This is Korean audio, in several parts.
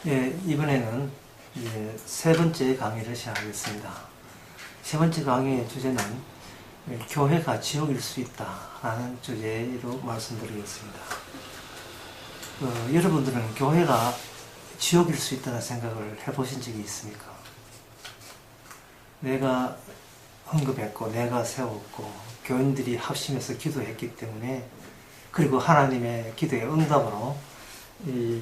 예, 이번에는 이제 세 번째 강의를 시작하겠습니다. 세 번째 강의의 주제는 교회가 지옥일 수 있다라는 주제로 말씀드리겠습니다. 여러분들은 교회가 지옥일 수 있다는 생각을 해보신 적이 있습니까? 내가 언급했고 내가 세웠고 교인들이 합심해서 기도했기 때문에, 그리고 하나님의 기도의 응답으로 이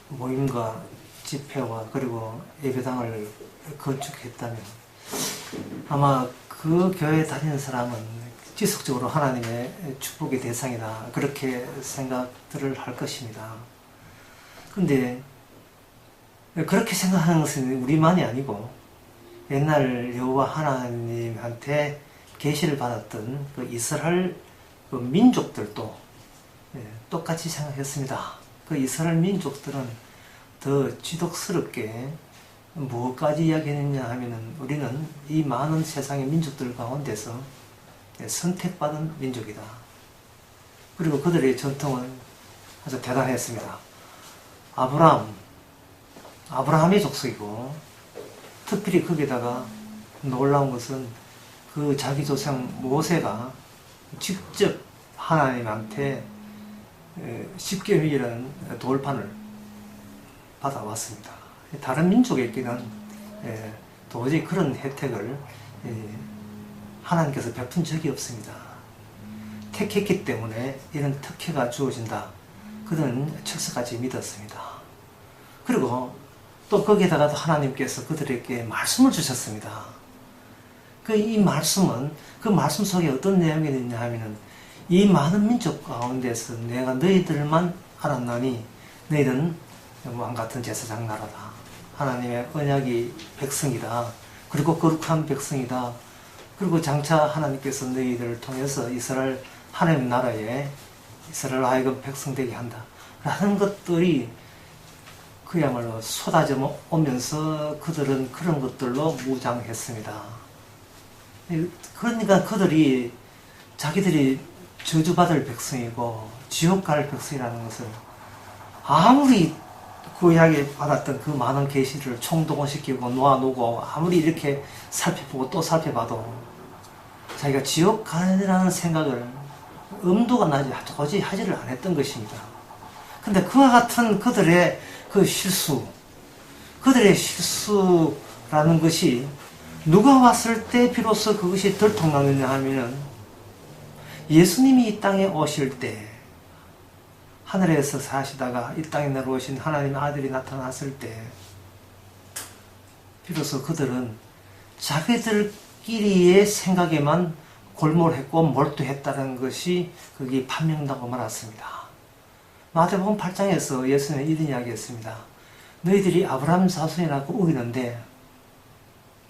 모임과 집회와 그리고 예배당을 건축했다면 아마 그 교회에 다니는 사람은 지속적으로 하나님의 축복의 대상이다, 그렇게 생각들을 할 것입니다. 근데 그렇게 생각하는 것은 우리만이 아니고 옛날 여호와 하나님한테 계시를 받았던 그 이스라엘 그 민족들도 똑같이 생각했습니다. 그 이스라엘 민족들은 더 지독스럽게 무엇까지 이야기했느냐 하면은, 우리는 이 많은 세상의 민족들 가운데서 선택받은 민족이다. 그리고 그들의 전통은 아주 대단했습니다. 아브라함의 족속이고, 특별히 거기다가 놀라운 것은 그 자기 조상 모세가 직접 하나님한테 십계명이라는 돌판을 받아왔습니다. 다른 민족에게는 도저히 그런 혜택을 하나님께서 베푼 적이 없습니다. 택했기 때문에 이런 특혜가 주어진다, 그들은 철석같이 믿었습니다. 그리고 또 거기에다가도 하나님께서 그들에게 말씀을 주셨습니다. 이 말씀은, 그 말씀 속에 어떤 내용이 있냐 하면은, 이 많은 민족 가운데서 내가 너희들만 알았나니 너희들은 왕같은 제사장 나라다, 하나님의 언약의 백성이다, 그리고 거룩한 백성이다, 그리고 장차 하나님께서 너희들을 통해서 이스라엘 하나님 나라에 이스라엘 하여금 백성 되게 한다 라는 것들이 그야말로 쏟아져 오면서 그들은 그런 것들로 무장했습니다. 그러니까 그들이 자기들이 저주받을 백성이고 지옥 갈 백성이라는 것을, 아무리 구약에 받았던 그 많은 계시를 총동원시키고 놓아놓고 아무리 이렇게 살펴보고 또 살펴봐도 자기가 지옥 가리라는 생각을 엄두가 나지 도저히 하지를 않았던 것입니다. 근데 그와 같은 그들의 그 그들의 실수라는 것이 누가 왔을 때 비로소 그것이 들통나느냐 하면은, 예수님이 이 땅에 오실 때, 하늘에서 사시다가 이 땅에 내려오신 하나님의 아들이 나타났을 때 비로소 그들은 자기들끼리의 생각에만 골몰했고 몰두했다는 것이 거기 판명나고 말았습니다. 마태복음 8장에서 예수님은 이런 이야기했습니다. 너희들이 아브라함 자손이라고 우기는데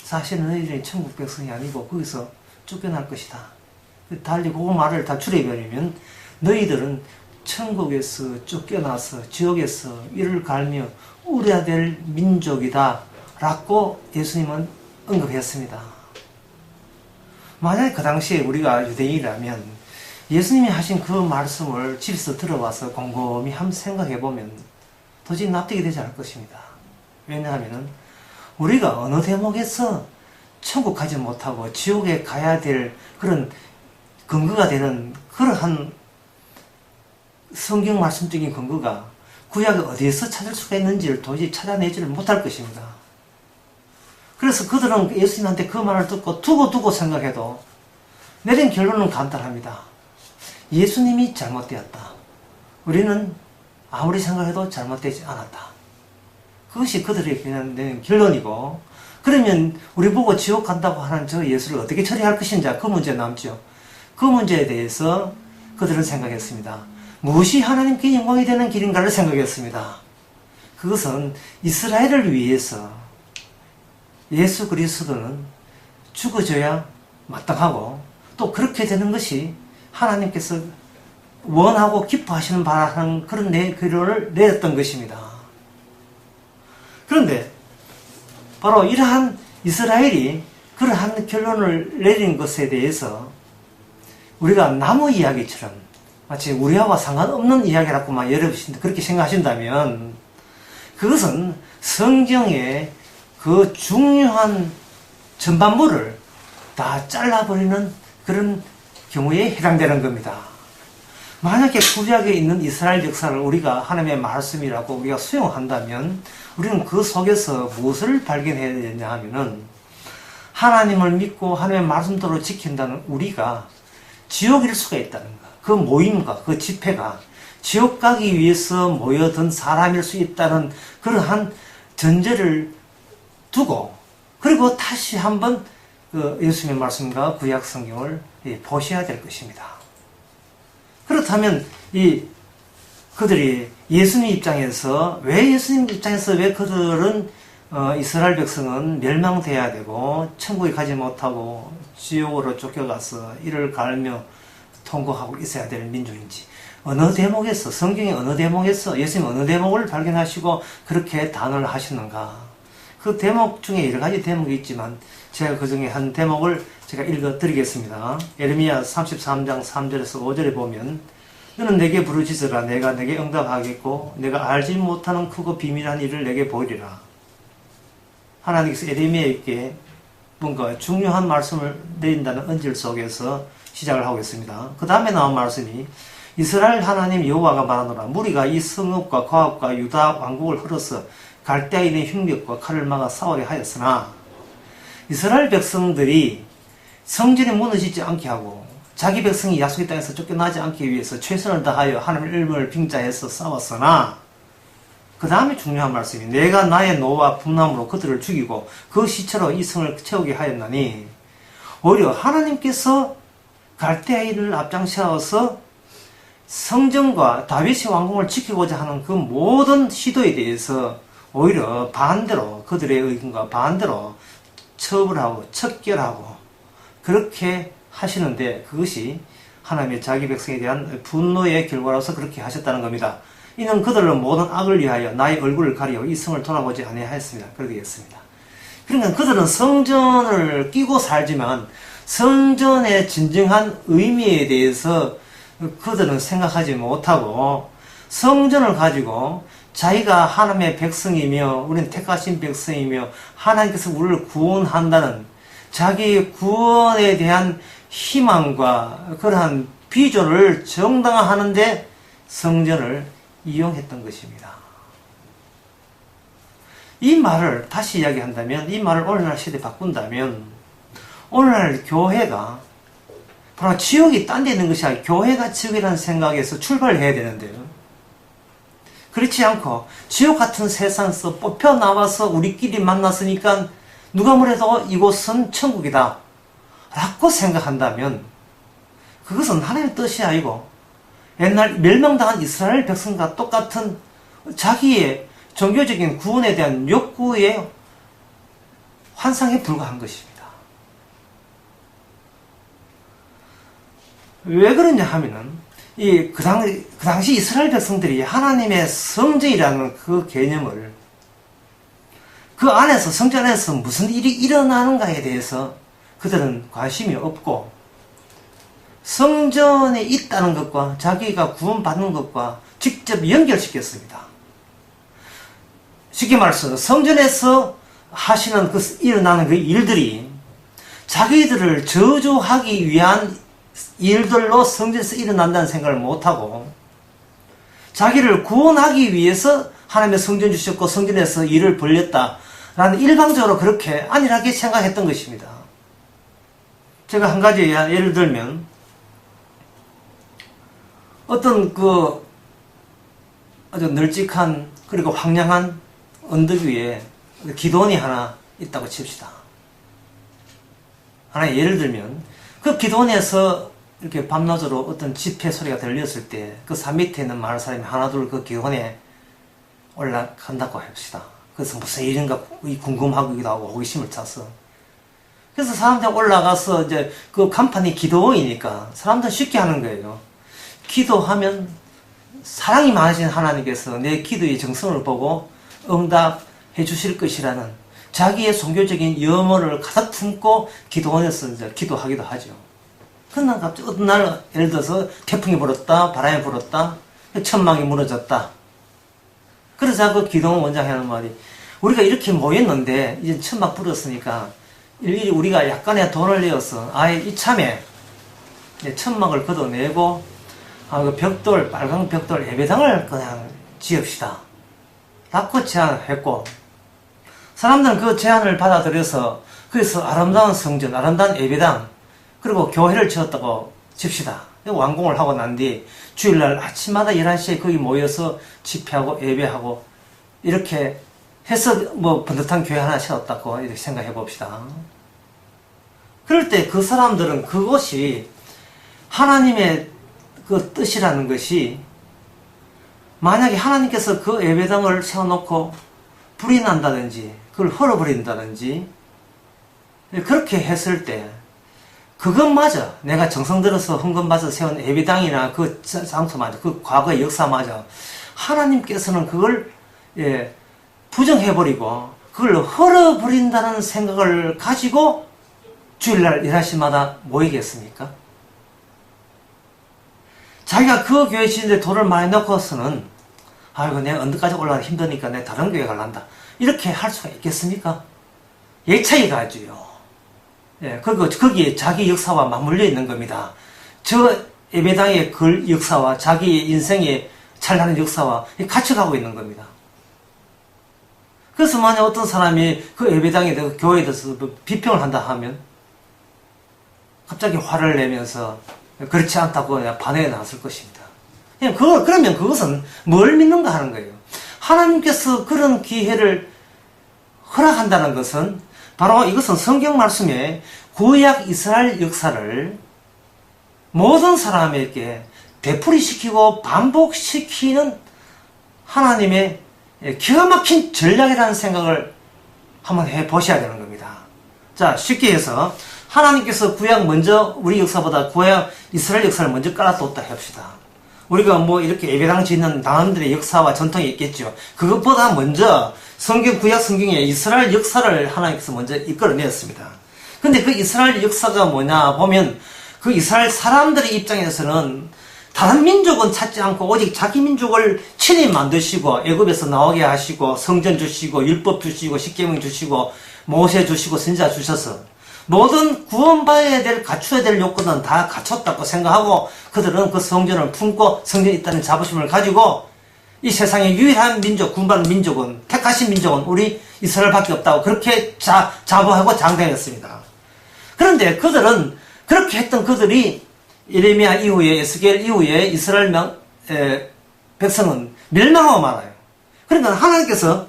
사실은 너희들이 천국 백성이 아니고 거기서 쫓겨날 것이다. 달리 그 말을 다 줄여버리면, 너희들은 천국에서 쫓겨나서 지옥에서 이를 갈며 울어야 될 민족이다 라고 예수님은 언급했습니다. 만약에 그 당시에 우리가 유대인이라면 예수님이 하신 그 말씀을 집에서 들어와서 곰곰이 한번 생각해보면 도저히 납득이 되지 않을 것입니다. 왜냐하면 우리가 어느 대목에서 천국 가지 못하고 지옥에 가야 될 그런 근거가 되는 그러한 성경 말씀적인 근거가 구약에 어디에서 찾을 수가 있는지를 도저히 찾아내지를 못할 것입니다. 그래서 그들은 예수님한테 그 말을 듣고 두고 생각해도 내린 결론은 간단합니다. 예수님이 잘못되었다. 우리는 아무리 생각해도 잘못되지 않았다. 그것이 그들의 그냥 내린 결론이고, 그러면 우리 보고 지옥 간다고 하는 저 예수를 어떻게 처리할 것인지 그 문제 남죠. 그 문제에 대해서 그들은 생각했습니다. 무엇이 하나님께 영광이 되는 길인가를 생각했습니다. 그것은 이스라엘을 위해서 예수 그리스도는 죽어져야 마땅하고, 또 그렇게 되는 것이 하나님께서 원하고 기뻐하시는 바라는 그런 결론을 내렸던 것입니다. 그런데 바로 이러한 이스라엘이 그러한 결론을 내린 것에 대해서 우리가 나무 이야기처럼 마치 우리와 상관없는 이야기라고만 여러분이 그렇게 생각하신다면, 그것은 성경의 그 중요한 전반부를 다 잘라버리는 그런 경우에 해당되는 겁니다. 만약에 구약에 있는 이스라엘 역사를 우리가 하나님의 말씀이라고 우리가 수용한다면 우리는 그 속에서 무엇을 발견해야 되냐 하면은 하나님을 믿고 하나님의 말씀대로 지킨다는 우리가 지옥일 수가 있다는 것. 그 모임과 그 집회가 지옥 가기 위해서 모여든 사람일 수 있다는 그러한 전제를 두고 그리고 다시 한번 그 예수님의 말씀과 구약 성경을 보셔야 될 것입니다. 그렇다면 그들이 예수님 입장에서 왜 그들은 이스라엘 백성은 멸망돼야 되고 천국에 가지 못하고 지옥으로 쫓겨가서 이를 갈며 통곡하고 있어야 될 민족인지 어느 대목에서 성경의 어느 대목에서 예수님 어느 대목을 발견하시고 그렇게 단언을 하시는가. 그 대목 중에 여러 가지 대목이 있지만 제가 그 중에 한 대목을 제가 읽어 드리겠습니다. 예레미야 33장 3절에서 5절에 보면 너는 내게 부르짖으라 내가 내게 응답하겠고 내가 알지 못하는 크고 비밀한 일을 내게 보이리라. 하나님께서 예레미야에게 뭔가 중요한 말씀을 내린다는 언질 속에서 시작을 하고 있습니다. 그 다음에 나온 말씀이 이스라엘 하나님 여호와가 말하노라 무리가 이 성읍과 고압과 유다 왕국을 흘러서 갈대아인의 흉력과 칼을 막아 싸우게 하였으나 이스라엘 백성들이 성전이 무너지지 않게 하고 자기 백성이 약속의 땅에서 쫓겨나지 않기 위해서 최선을 다하여 하나님의 이름을 빙자해서 싸웠으나 그 다음에 중요한 말씀이 내가 나의 노와 분함으로 그들을 죽이고 그 시체로 이 성을 채우게 하였나니 오히려 하나님께서 갈대아인을 앞장세워서 성전과 다윗의 왕궁을 지키고자 하는 그 모든 시도에 대해서 오히려 반대로 그들의 의견과 반대로 처벌하고 척결하고 그렇게 하시는데 그것이 하나님의 자기 백성에 대한 분노의 결과로서 그렇게 하셨다는 겁니다. 이는 그들은 모든 악을 위하여 나의 얼굴을 가리고 이 성을 돌아보지 아니하였습니다. 그렇게 했습니다. 그러니까 그들은 성전을 끼고 살지만 성전의 진정한 의미에 대해서 그들은 생각하지 못하고 성전을 가지고 자기가 하나님의 백성이며 우리는 택하신 백성이며 하나님께서 우리를 구원한다는 자기의 구원에 대한 희망과 그러한 비전을 정당화하는데 성전을 이용했던 것입니다. 이 말을 다시 이야기한다면 이 말을 오늘날 시대에 바꾼다면 오늘날 교회가 바로 지옥이 딴 데 있는 것이 아니라 교회가 지옥이라는 생각에서 출발을 해야 되는데요. 그렇지 않고 지옥 같은 세상에서 뽑혀 나와서 우리끼리 만났으니까 누가 뭐래도 이곳은 천국이다 라고 생각한다면 그것은 하나님의 뜻이 아니고 옛날 멸망당한 이스라엘 백성과 똑같은 자기의 종교적인 구원에 대한 욕구의 환상에 불과한 것입니다. 왜 그러냐 하면은 그 당시 이스라엘 백성들이 하나님의 성전이라는 그 개념을 그 안에서 성전 안에서 무슨 일이 일어나는가에 대해서 그들은 관심이 없고 성전에 있다는 것과 자기가 구원받는 것과 직접 연결시켰습니다. 쉽게 말해서 성전에서 하시는 일어나는 그 일들이 자기들을 저주하기 위한 일들로 성전에서 일어난다는 생각을 못하고 자기를 구원하기 위해서 하나님의 성전 주셨고 성전에서 일을 벌렸다라는 일방적으로 그렇게 안일하게 생각했던 것입니다. 제가 한 가지 예를 들면 어떤 아주 널찍한 그리고 황량한 언덕 위에 기도원이 하나 있다고 칩시다. 하나 예를 들면 그 기도원에서 이렇게 밤낮으로 어떤 집회 소리가 들렸을 때 그 산 밑에 있는 마을 사람이 하나둘 그 기도원에 올라간다고 합시다. 그래서 무슨 일인가 궁금하기도 하고 호기심을 차서 그래서 사람들이 올라가서 이제 그 간판이 기도원이니까 사람들은 쉽게 하는 거예요. 기도하면 사랑이 많으신 하나님께서 내 기도의 정성을 보고 응답해 주실 것이라는 자기의 종교적인 염원을 가득 품고 기도원에서 이제 기도하기도 하죠. 그러나 갑자기 어떤 날 예를 들어서 태풍이 불었다, 바람이 불었다, 천막이 무너졌다. 그러자 그 기동원 원장이 하는 말이, 우리가 이렇게 모였는데 이제 천막 불었으니까 일일이 우리가 약간의 돈을 내어서 아예 이참에 천막을 걷어내고 그 벽돌, 빨간 벽돌 예배당을 그냥 지읍시다 라고 제안을 했고, 사람들은 그 제안을 받아들여서 그래서 아름다운 성전, 아름다운 예배당, 그리고 교회를 지었다고 칩시다. 완공을 하고 난 뒤 주일날 아침마다 11시에 거기 모여서 집회하고 예배하고 이렇게 해서 뭐 번듯한 교회 하나 세웠다고 이렇게 생각해 봅시다. 그럴 때 그 사람들은 그것이 하나님의 그 뜻이라는 것이, 만약에 하나님께서 그 예배당을 세워놓고 불이 난다든지 그걸 헐어버린다든지 그렇게 했을 때 그것마저, 내가 정성 들여서 헌금 받아서 세운 예배당이나 그 장소마저, 그 과거의 역사마저 하나님께서는 그걸 부정해버리고 그걸 헐어버린다는 생각을 가지고 주일날 일하시마다 모이겠습니까? 자기가 그 교회 지는데 돈을 많이 넣고서는 아이고 내가 언제까지 올라가 힘드니까 내가 다른 교회 갈란다 이렇게 할 수가 있겠습니까? 예차이 가지요. 그리고 거기에 자기 역사와 맞물려 있는 겁니다. 저 예배당의 그 역사와 자기 인생의 찬란한 역사와 같이 가고 있는 겁니다. 그래서 만약 어떤 사람이 그 예배당에 대해서 교회에 대해서 비평을 한다 하면 갑자기 화를 내면서 그렇지 않다고 반응에 나왔을 것입니다. 그러면 그것은 뭘 믿는가 하는 거예요. 하나님께서 그런 기회를 허락한다는 것은 바로 이것은 성경 말씀에 구약 이스라엘 역사를 모든 사람에게 되풀이시키고 반복시키는 하나님의 기가 막힌 전략이라는 생각을 한번 해보셔야 되는 겁니다. 자, 쉽게 해서 하나님께서 구약 먼저 우리 역사보다 구약 이스라엘 역사를 먼저 깔아뒀다 합시다. 우리가 뭐 이렇게 예배당 짓는 나름들의 역사와 전통이 있겠죠. 그것보다 먼저 구약 성경에 이스라엘 역사를 하나님께서 먼저 이끌어내었습니다. 근데 그 이스라엘 역사가 뭐냐 보면 그 이스라엘 사람들의 입장에서는 다른 민족은 찾지 않고 오직 자기 민족을 친히 만드시고 애굽에서 나오게 하시고 성전 주시고 율법 주시고 십계명 주시고 모세 주시고 선지자 주셔서 모든 구원받아야 될, 갖춰야 될 요건은 다 갖췄다고 생각하고 그들은 그 성전을 품고 성전에 있다는 자부심을 가지고 이 세상의 유일한 민족, 구원받은 민족은, 택하신 민족은 우리 이스라엘밖에 없다고 그렇게 자부하고 장담했습니다. 그런데 그들은 그렇게 했던 그들이 예레미야 이후에, 에스겔 이후에 이스라엘 백성은 멸망하고 말아요. 그러니까 하나님께서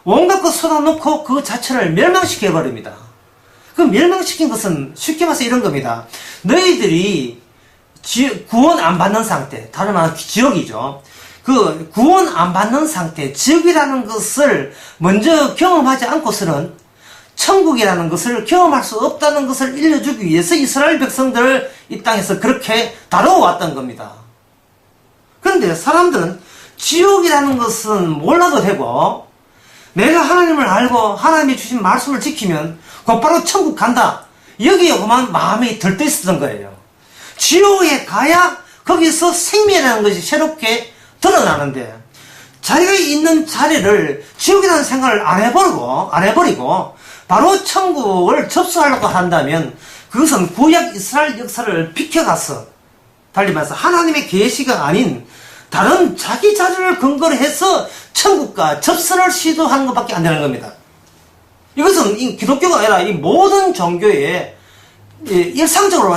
온갖 것 쏟아놓고 그 자체를 멸망시켜버립니다. 그 멸망시킨 것은 쉽게 말해서 이런 겁니다. 너희들이 구원 안 받는 상태, 다른 말로 지옥이죠. 그 구원 안 받는 상태, 지옥이라는 것을 먼저 경험하지 않고서는 천국이라는 것을 경험할 수 없다는 것을 일러주기 위해서 이스라엘 백성들을 이 땅에서 그렇게 다뤄왔던 겁니다. 그런데 사람들은 지옥이라는 것은 몰라도 되고 내가 하나님을 알고 하나님이 주신 말씀을 지키면 곧바로 천국 간다. 여기에만 마음이 들떠있었던 거예요. 지옥에 가야 거기서 생명이라는 것이 새롭게 드러나는데 자기가 있는 자리를 지옥이라는 생각을 안 해버리고 바로 천국을 접수하려고 한다면 그것은 구약 이스라엘 역사를 비켜가서 달리 말해서 하나님의 계시가 아닌 다른 자기 자료를 근거로 해서 천국과 접선을 시도하는 것밖에 안 되는 겁니다. 이것은 기독교가 아니라 이 모든 종교에 일상적으로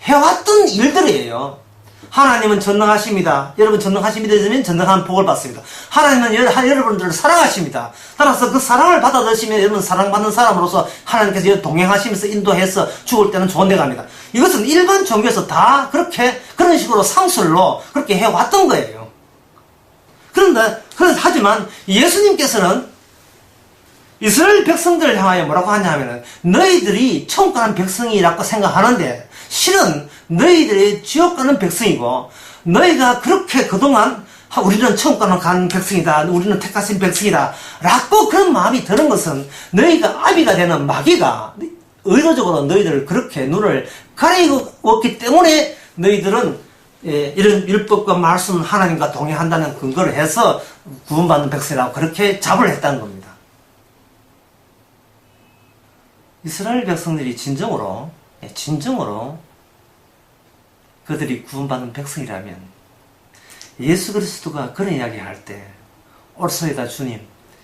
해왔던 일들이에요. 하나님은 전능하십니다. 여러분 전능하십니다. 그러면 전능한 복을 받습니다. 하나님은 여러분들을 사랑하십니다. 따라서 그 사랑을 받아들이시면 여러분 사랑받는 사람으로서 하나님께서 동행하시면서 인도해서 죽을 때는 좋은 데 갑니다. 이것은 일반 종교에서 다 그런 식으로 상술로 그렇게 해왔던 거예요. 하지만 예수님께서는 이스라엘 백성들을 향하여 뭐라고 하냐면은 너희들이 천국 가는 백성이라고 생각하는데 실은 너희들이 지옥 가는 백성이고 너희가 그렇게 그동안 우리는 천국 가는 백성이다, 우리는 택하신 백성이다 라고 그런 마음이 드는 것은 너희가 아비가 되는 마귀가 의도적으로 너희들을 그렇게 눈을 가리웠기 때문에 너희들은 이런 율법과 말씀 하나님과 동의한다는 근거를 해서 구원받는 백성이라고 그렇게 잡을 했다는 겁니다. 이스라엘 백성들이 진정으로 그들이 구원받는 백성이라면 예수 그리스도가 그런 이야기 할 때 옳소이다 주님,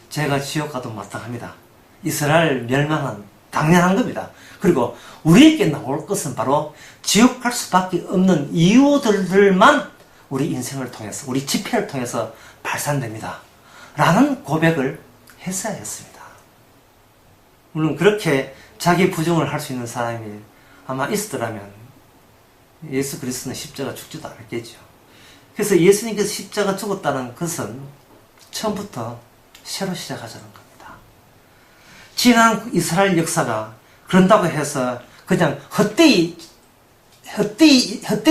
제가 지옥 가도 마땅합니다. 이스라엘 멸망은 당연한 겁니다. 그리고 우리에게 나올 것은 바로 지옥 갈 수밖에 없는 이유들만 우리 인생을 통해서, 우리 집회를 통해서 발산됩니다. 라는 고백을 했어야 했습니다. 물론 그렇게 자기 부정을 할 수 있는 사람이 아마 있었더라면 예수 그리스도는 십자가 죽지도 않았겠죠. 그래서 예수님께서 십자가 죽었다는 것은 처음부터 새로 시작하자는 겁니다. 지난 이스라엘 역사가 그런다고 해서 그냥 헛된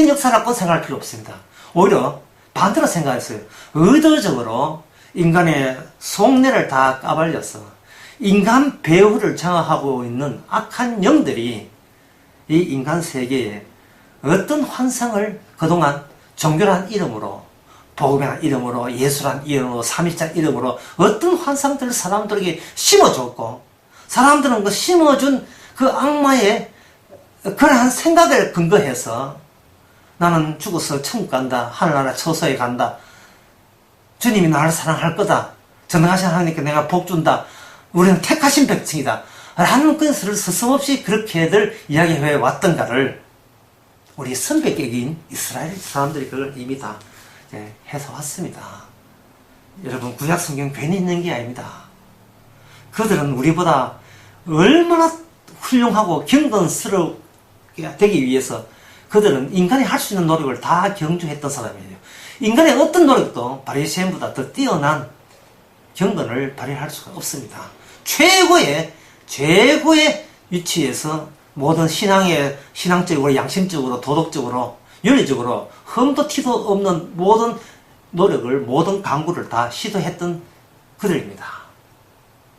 역사라고 생각할 필요 없습니다. 오히려 반대로 생각했어요. 의도적으로 인간의 속내를 다 까발려서 인간 배후를 장악하고 있는 악한 영들이 이 인간 세계에 어떤 환상을 그동안 종교란 이름으로, 복음이란 이름으로, 예수란 이름으로, 삼위일체 이름으로 어떤 환상들을 사람들에게 심어줬고, 사람들은 그 심어준 그 악마의 그러한 생각을 근거해서 나는 죽어서 천국 간다, 하늘나라 처소에 간다, 주님이 나를 사랑할 거다, 전능하신 하나님께 내가 복 준다, 우리는 택하신 백성이다 라는 것을 서슴없이 그렇게들 이야기해 왔던가를 우리 선배격인 이스라엘 사람들이 그걸 이미 다 해서 왔습니다. 여러분, 구약 성경 괜히 있는 게 아닙니다. 그들은 우리보다 얼마나 훌륭하고 경건스럽게 되기 위해서 그들은 인간이 할 수 있는 노력을 다 경주했던 사람이에요. 인간의 어떤 노력도 바리새인보다 더 뛰어난 경건을 발휘할 수가 없습니다. 최고의 위치에서 모든 신앙적으로, 양심적으로, 도덕적으로, 윤리적으로 흠도 티도 없는 모든 노력을, 모든 강구를 다 시도했던 그들입니다.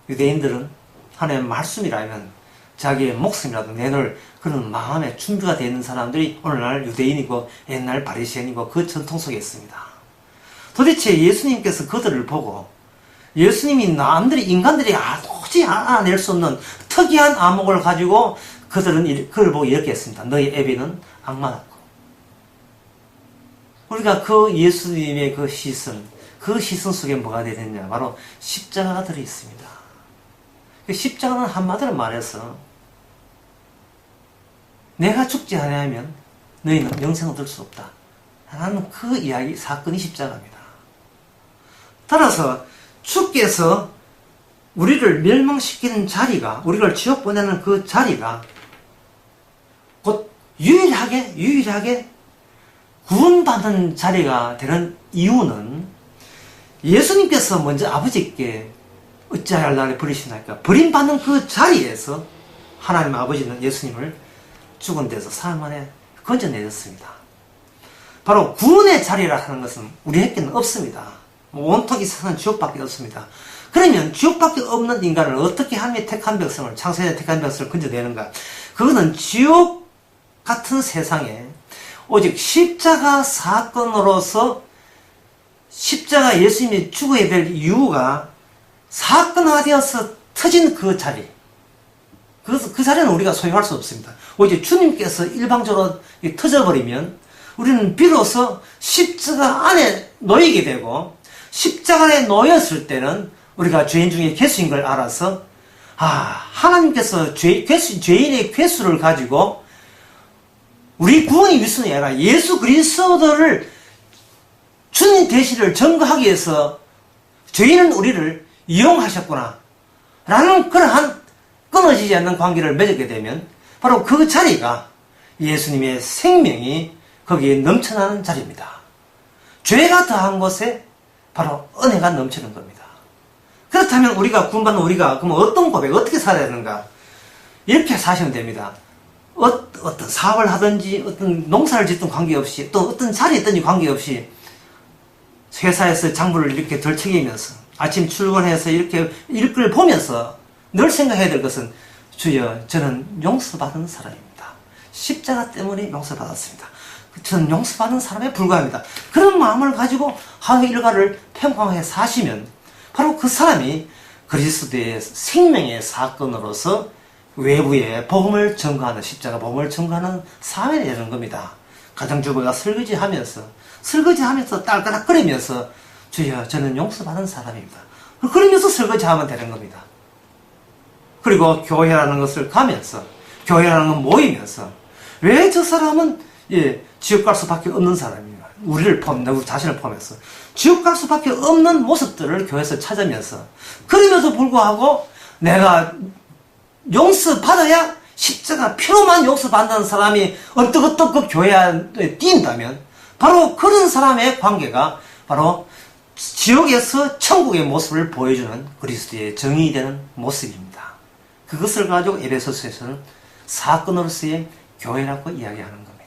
유대인들은 하나님의 말씀이라면 자기의 목숨이라도 내놓을 그런 마음의 준비가 되어 있는 사람들이 오늘날 유대인이고 옛날 바리새인이고 그 전통 속에 있습니다. 도대체 예수님께서 그들을 보고 예수님이 인간들이 도저히 알아낼 수 없는 특이한 암흑을 가지고 그걸 보고 이렇게 했습니다. 너희 애비는 악마같고. 우리가 그 예수님의 그 시선 속에 뭐가 되느냐? 바로 십자가가 들어있습니다. 십자가는 한마디로 말해서 내가 죽지 않으면 너희는 영생을 얻을 수 없다 라는 그 이야기, 사건이 십자가입니다. 따라서 주께서 우리를 멸망시키는 자리가, 우리를 지옥 보내는 그 자리가 곧 유일하게 구원받는 자리가 되는 이유는 예수님께서 먼저 아버지께 어찌하여 나를 버리시나이까 버림받는 그 자리에서 하나님 아버지는 예수님을 죽은 데서 사흘 만에 건져내셨습니다. 바로 구원의 자리라 하는 것은 우리에게는 없습니다. 온통 이 세상은 지옥밖에 없습니다. 그러면 지옥밖에 없는 인간을 어떻게 하나님의 택한 백성을, 창세전에 택한 백성을 건져내는가? 그거는 지옥 같은 세상에 오직 십자가 사건으로서 십자가 예수님이 죽어야 될 이유가 사건화되어서 터진 그 자리, 그 자리는 우리가 소유할 수 없습니다. 오직 주님께서 일방적으로 터져버리면 우리는 비로소 십자가 안에 놓이게 되고, 십자가 안에 놓였을 때는 우리가 죄인 중에 괴수인 걸 알아서 하나님께서 죄인의 괴수를 가지고 우리 구원이 위선이 아니라 예수 그리스도를 주님 대신을 증거하기 위해서 죄인은 우리를 이용하셨구나 라는 그러한 끊어지지 않는 관계를 맺게 되면 바로 그 자리가 예수님의 생명이 거기에 넘쳐나는 자리입니다. 죄가 더한 곳에 바로 은혜가 넘치는 겁니다. 그렇다면 우리가 구원받는 우리가 그럼 어떤 고백, 어떻게 살아야 되는가? 이렇게 사시면 됩니다. 어떤 사업을 하든지 어떤 농사를 짓든 관계없이 또 어떤 자리에 있든지 관계없이 회사에서 장부를 이렇게 덜척이면서 아침 출근해서 이렇게 일을 보면서 늘 생각해야 될 것은 주여, 저는 용서받은 사람입니다. 십자가 때문에 용서받았습니다. 저는 용서받는 사람에 불과합니다. 그런 마음을 가지고 하루 일과를 평범하게 사시면 바로 그 사람이 그리스도의 생명의 사건으로서 외부에 복음을 전가하는, 십자가 복음을 전가하는 사람이 되는 겁니다. 가정주부가 설거지하면서 딸그락거리면서 주여 저는 용서받은 사람입니다. 그러면서 설거지하면 되는 겁니다. 그리고 교회라는 것을 가면서, 교회라는 건 모이면서, 왜 저 사람은 지옥 갈 수밖에 없는 사람입니다. 우리 자신을 포함해서 지옥 갈 수밖에 없는 모습들을 교회에서 찾으면서, 그럼에도 불구하고 내가 용서받아야 십자가 피로만 용서받는 사람이 언뜻 그 교회에 뛴다면 바로 그런 사람의 관계가 바로 지옥에서 천국의 모습을 보여주는 그리스도의 정의 되는 모습입니다. 그것을 가지고 에베소서에서는 사건으로서의 교회라고 이야기하는 겁니다.